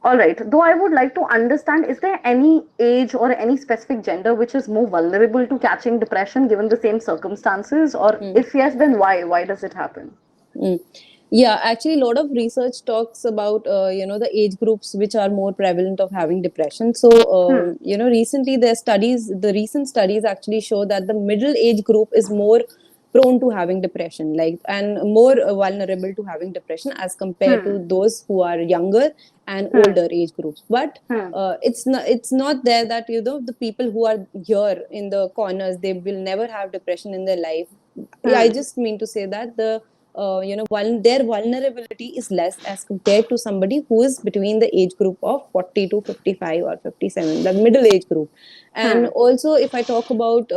All right. Though I would like to understand, is there any age or any specific gender which is more vulnerable to catching depression given the same circumstances? Or Hmm. if yes, then why? Why does it happen? Mm. Yeah, actually, a lot of research talks about the age groups which are more prevalent of having depression. So Hmm. recently the recent studies actually show that the middle age group is more prone to having depression, like, and more vulnerable to having depression as compared to Hmm. those who are younger and Hmm. older age groups. But Hmm. it's not there that the people who are here in the corners, they will never have depression in their life. Yeah, I Hmm. just mean to say that their vulnerability is less as compared to somebody who is between the age group of 40 to 55 or 57, the middle age group. And Hmm. also, if I talk about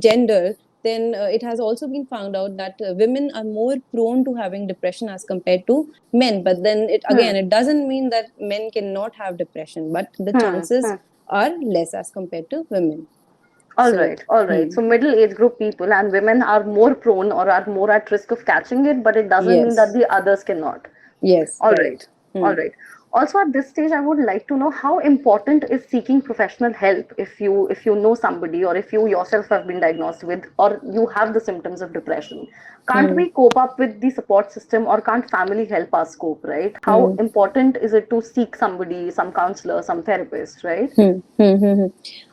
gender, then it has also been found out that women are more prone to having depression as compared to men. But then Hmm. it doesn't mean that men cannot have depression, but the Hmm. chances Hmm. are less as compared to women. All So right, all right. hmm, So middle age group people and women are more prone or are more at risk of catching it, but it doesn't mean that yes, the others cannot. yes, All right. right. Hmm. All right. Also, at this stage, I would like to know how important is seeking professional help if you know somebody or if you yourself have been diagnosed with or you have the symptoms of depression. Can't Hmm. we cope up with the support system or can't family help us cope, right? How Hmm. important is it to seek somebody, some counselor, some therapist, right? Hmm. Hmm. Hmm. Hmm.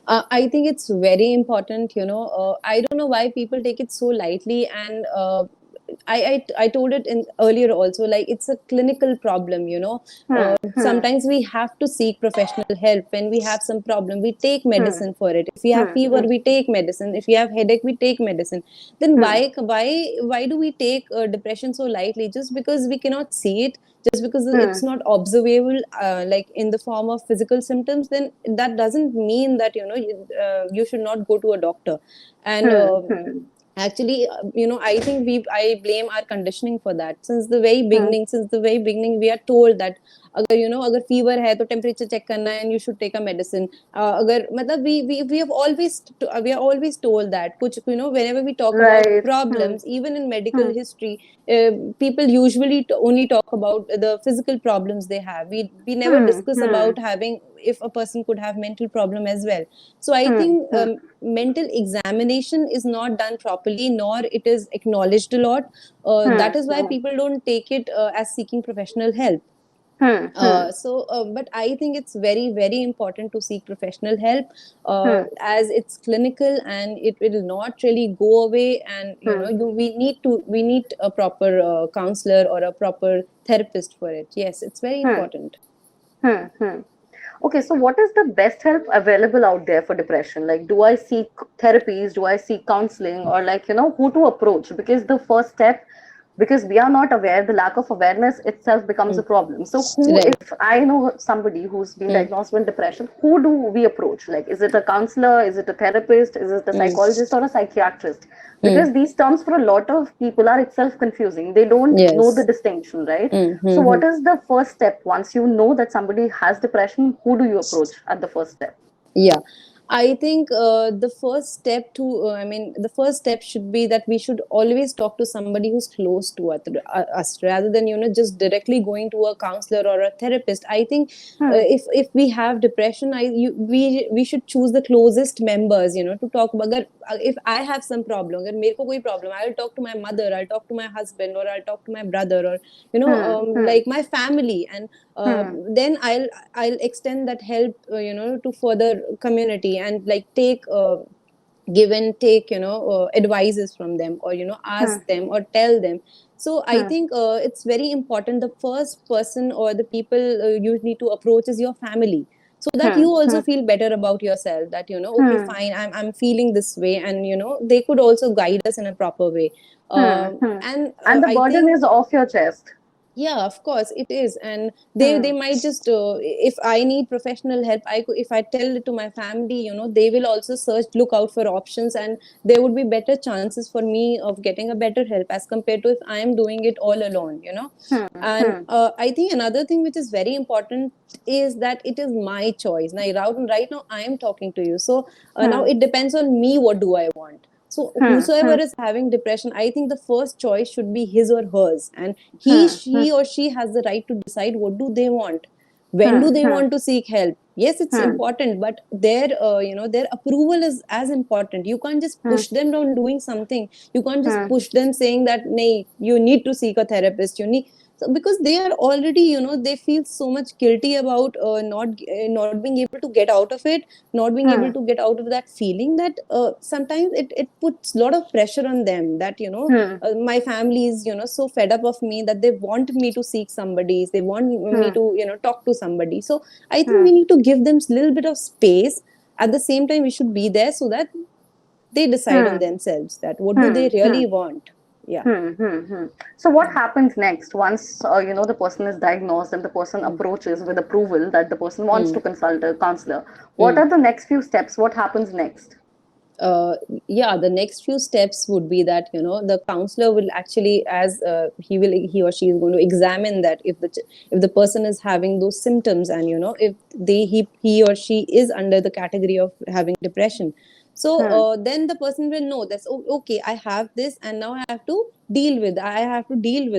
I think it's very important. I don't know why people take it so lightly, and I told it in earlier also. Like, it's a clinical problem. Hmm. Hmm. Sometimes we have to seek professional help when we have some problem. We take Hmm. medicine for it. If we have Hmm. fever, Hmm. we take medicine. If we have headache, we take medicine. Then Hmm. why do we take depression so lightly? Just because we cannot see it, just because Hmm. it's not observable, like in the form of physical symptoms, then that doesn't mean that you should not go to a doctor. And Hmm. Hmm. actually, I think I blame our conditioning for that. Hmm. Since the very beginning, we are told that अगर fever है तो temperature check करना है and you should take a medicine. अगर मतलब we are always told that कुछ whenever we talk about Right. Hmm. problems, even in medical Hmm. history, people usually only talk about the physical problems they have. We never Hmm. discuss Hmm. about having, if a person could have mental problem as well. So I Hmm. think Hmm. mental examination is not done properly, nor it is acknowledged a lot. Hmm. That is why Hmm. people don't take it as seeking professional help. Hmm. Hmm. But I think it's very, very important to seek professional help, Hmm. as it's clinical and it will not really go away. And Hmm. we need a proper counselor or a proper therapist for it. Yes, it's very Hmm. important. Hmm. Hmm. Okay, so what is the best help available out there for depression? Like, do I seek therapies? Do I seek counseling? Or, like, who to approach? Because the first step, because we are not aware, the lack of awareness itself becomes a Hmm. problem. So, Right. if I know somebody who's been Hmm. diagnosed with depression, who do we approach? Like, is it a counselor? Is it a therapist? Is it a Hmm. psychologist or a psychiatrist? Hmm. Because these terms for a lot of people are itself confusing. They don't know the Yes. distinction, right? Hmm. So, Hmm. Hmm. what is the first step once you know that somebody has depression? Who do you approach at the first step? Yeah, I think I mean, the first step should be that we should always talk to somebody who's close to us, rather than just directly going to a counselor or a therapist. I think Hmm. if we have depression, we should choose the closest members, to talk about. If I have some problem, अगर मेरे को कोई problem, I'll talk to my mother, I'll talk to my husband, or I'll talk to my brother, or Hmm. Hmm. like my family. And Hmm. then I'll extend that help, to further community, and like take give and take, advices from them, or Hmm. ask them or tell them. So I Hmm. think it's very important. The first person or the people you need to approach is your family, so that Hmm. you also Hmm. feel better about yourself, that okay, Hmm. fine, I'm feeling this way, and they could also guide us in a proper way. Hmm. Hmm. And And the I burden think, is off your chest. yeah, of course it is. And they Hmm. might just if I need professional help, if I tell it to my family, they will also look out for options, and there would be better chances for me of getting a better help as compared to if I am doing it all alone. Hmm. And Hmm. I think another thing which is very important is that it is my choice. Now, right now I am talking to you, so now Hmm. it depends on me, what do I want. So Hmm. whosoever Hmm. is having depression, I think the first choice should be his or hers, and he Hmm. Hmm. she or she has the right to decide what do they want, when Hmm. do they Hmm. want to seek help. Yes, it's Hmm. important, but their their approval is as important. You can't just Hmm. push them on doing something. You can't just Hmm. push them saying that nay, you need to seek a therapist, you need. So because they are already, they feel so much guilty about not being able to get out of it, not being able Hmm. to get out of that feeling, that sometimes it puts a lot of pressure on them, that Hmm. my family is so fed up of me that they want me to seek somebody, they want me Hmm. to talk to somebody. So I think Hmm. we need to give them a little bit of space. At the same time, we should be there so that they decide on Hmm. themselves that what do Hmm. they Hmm. really want. Yeah. Hmm. Hmm. Hmm. So what happens next once the person is diagnosed and the person Mm. approaches with approval that the person wants to Mm. consult a counselor? What Mm. are the next few steps? What happens next? uh, yeah, the next few steps would be that the counselor will actually, as he or she is going to examine that if the person is having those symptoms, and if he or she is under the category of having depression. So Hmm. then the person will know that, oh, okay, I have this, and now I have to deal with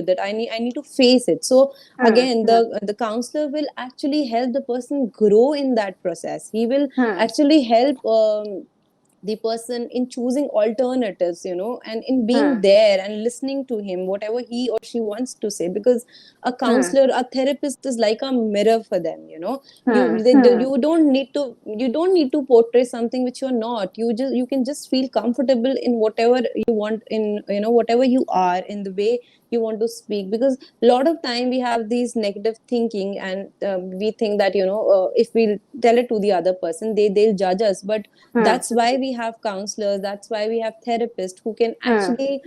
it. I need to face it. So Hmm. again, Hmm. the counselor will actually help the person grow in that process. He will Hmm. actually help the person in choosing alternatives, and in being Hmm. there and listening to him, whatever he or she wants to say. Because a Hmm. counselor, a therapist is like a mirror for them. Hmm. Hmm. You don't need to portray something which you're not. You can just feel comfortable in whatever you want, in whatever you are, in the way you want to speak. Because a lot of time we have these negative thinking, and we think that if we tell it to the other person, they'll judge us. But Hmm. that's why we have counselors, that's why we have therapists who can Hmm. actually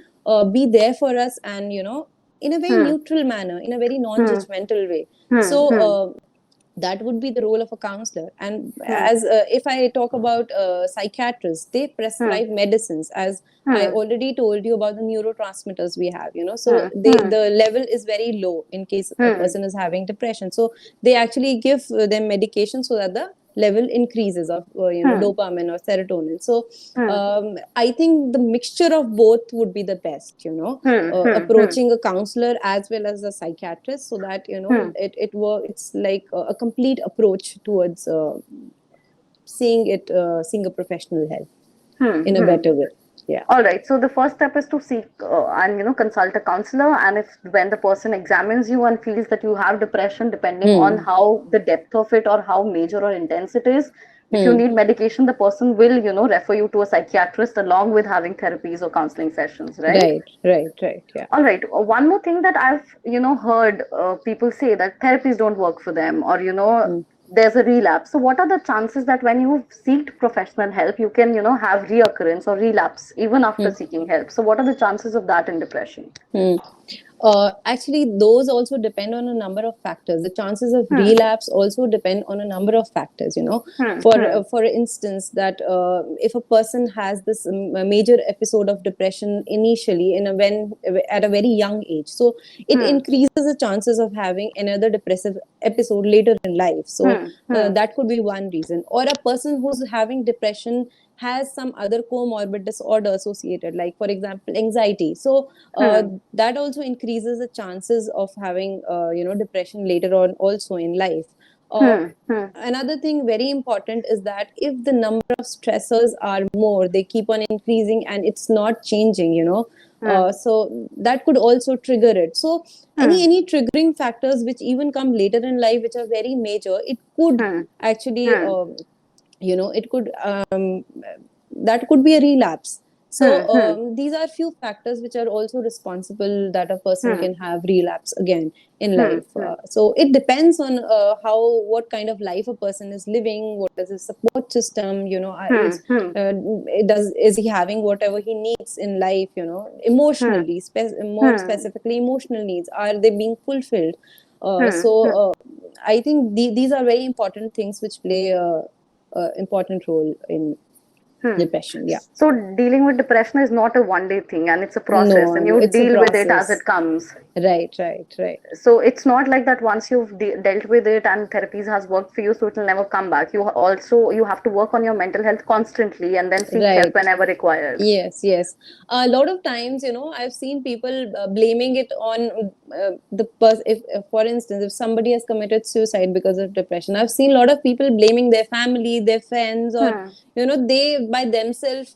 be there for us, and in a very Hmm. neutral manner, in a very Hmm. non-judgmental way. Hmm. So Hmm. that would be the role of a counselor. And Hmm. as if I talk about psychiatrists, they Hmm. prescribe medicines, as I Hmm. already told you about the neurotransmitters we have. So Hmm. Hmm. the level is very low in case a Hmm. person is having depression. So they actually give them medication so that the level increases of Hmm. dopamine or serotonin. So Hmm. I think the mixture of both would be the best. Hmm. Hmm. Hmm. Approaching a counselor as well as a psychiatrist, so that Hmm. it's like a complete approach towards seeing a professional help Hmm. in a Hmm. better way. Yeah. All right. So the first step is to seek and consult a counselor. And if when the person examines you and feels that you have depression, depending on Hmm. how the depth of it or how major or intense it is, if you Hmm. need medication, the person will refer you to a psychiatrist along with having therapies or counseling sessions, right? Right. Right. Right. Yeah. All right. One more thing that I've heard people say that therapies don't work for them, or Hmm. there's a relapse. So what are the chances that when you seek professional help, you can have reoccurrence or relapse even after Hmm. seeking help? So what are the chances of that in depression? Hmm. Actually, those also depend on a number of factors. The chances of Hmm. relapse also depend on a number of factors. Hmm. Hmm. For instance, that if a person has this a major episode of depression initially when at a very young age, so it Hmm. increases the chances of having another depressive episode later in life. So Hmm. Hmm. that could be one reason. Or a person who's having depression has some other comorbid disorder associated, like for example anxiety. So Hmm. that also increases the chances of having depression later on also in life. uh, Hmm. Hmm. Another thing very important is that if the number of stressors are more, they keep on increasing and it's not changing, Hmm. so that could also trigger it. So Hmm. any triggering factors which even come later in life, which are very major, it could Hmm. actually Hmm. it could that could be a relapse. Hmm. So Hmm. these are few factors which are also responsible that a person Hmm. can have relapse again in Hmm. life. Hmm. So it depends on what kind of life a person is living, what is his support system, Hmm. Hmm. is he having whatever he needs in life, Hmm. emotionally, more Hmm. specifically emotional needs, are they being fulfilled? Hmm. So Hmm. I think these are very important things which play a important role in. depression. Yeah. So dealing with depression is not a one day thing, and it's a process, No, and no, you it's a deal with it as process. it comes. Right, right, right. So it's not like that once you've dealt with it and therapies has worked for you, so it will never come back. You have to work on your mental health constantly and then seek help Right. whenever required. Yes, yes. A lot of times, I've seen people blaming it on the person. If, for instance, if somebody has committed suicide because of depression, I've seen a lot of people blaming their family, their friends, or Hmm. they by themselves,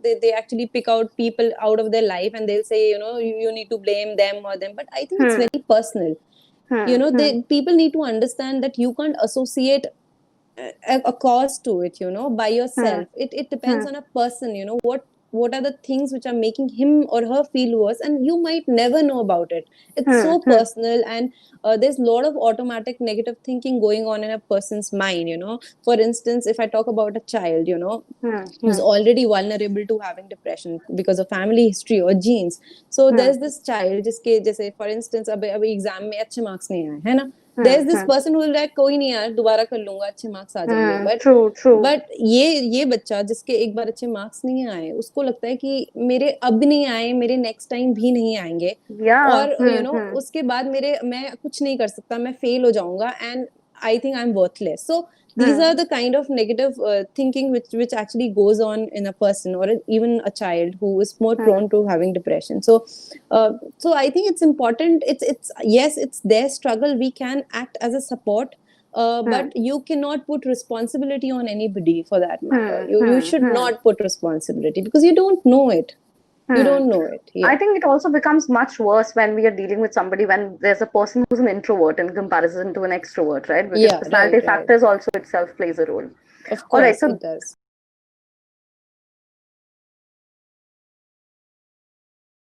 they actually pick out people out of their life and they'll say, you need to blame them or them. But I think it's Hmm. very personal. Hmm. Hmm. People need to understand that you can't associate a cause to it, by Hmm. yourself. It depends Hmm. on a person, what are the things which are making him or her feel worse, and you might never know about it. It's Hmm. so Hmm. personal, and there's a lot of automatic negative thinking going on in a person's mind. For instance, if I talk about a child, Hmm. who's Hmm. already vulnerable to having depression because of family history or genes. So Hmm. there's this child जिसके जैसे for instance अभी exam में अच्छे marks नहीं आए है ना, Hmm. there's this Hmm. person who will like कोई नहीं यार दोबारा कर लूंगा अच्छे मार्क्स आ जाएंगे, Hmm. but True. True. But ये बच्चा जिसके एक बार अच्छे मार्क्स नहीं आए उसको लगता है कि मेरे अब नहीं आए, मेरे नेक्स्ट टाइम भी नहीं आएंगे, Yeah. और Hmm. Hmm. उसके बाद मैं कुछ नहीं कर सकता, मैं फेल हो जाऊंगा, and I think I'm worthless. So these Hmm. are the kind of negative thinking which actually goes on in a person or even a child who is more Hmm. prone to having depression. So I think it's important. It's yes, it's their struggle. We can act as a support, Hmm. but you cannot put responsibility on anybody for that matter. Hmm. You Hmm. should Hmm. not put responsibility because you don't know it. You Hmm. don't know it. I Yeah. think it also becomes much worse when we are dealing with somebody when there's a person who's an introvert in comparison to an extrovert, right? Because Yeah. Right. personality Right. factors also itself plays a role. Of All right, course, so it does.